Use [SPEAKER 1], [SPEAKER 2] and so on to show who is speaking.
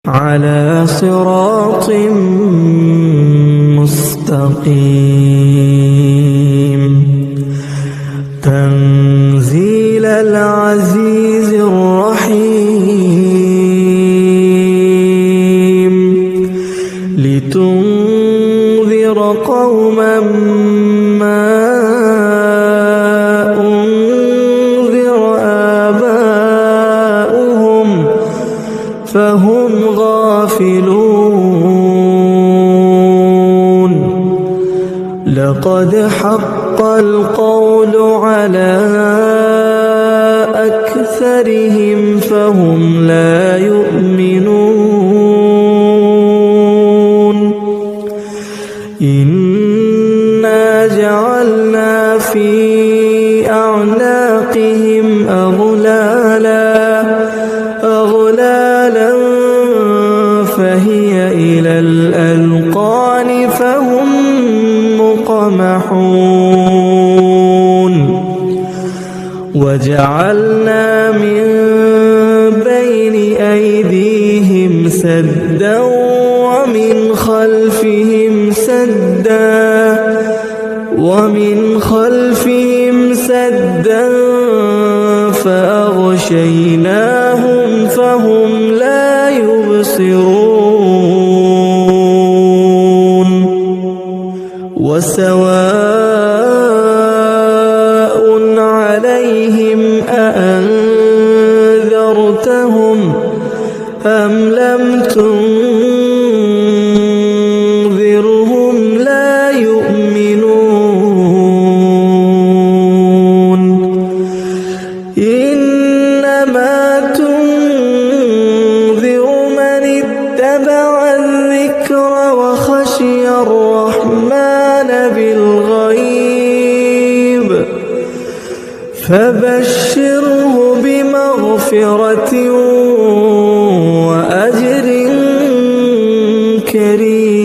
[SPEAKER 1] على صراط مستقيم تنزيل العزيز الرحيم لتنذر قوما ما أنذر آباؤهم فهم غافلون لقد حق القول على أكثرهم فهم لا يؤمنون إنا جعلنا في أعناقهم أغلالا فهي إلى الأذقان فهم مقمحون وجعلنا من بين أيديهم سدا ومن خلفهم سدا فأغشيناهم فهم لا يبصرون وسواء عليهم أأنذرتهم أم لم تنذرهم لا يؤمنون إنما تنذر من اتبع الذكر وخشي الرحمن بالغيب فبشره بمغفرة وأجر كريم.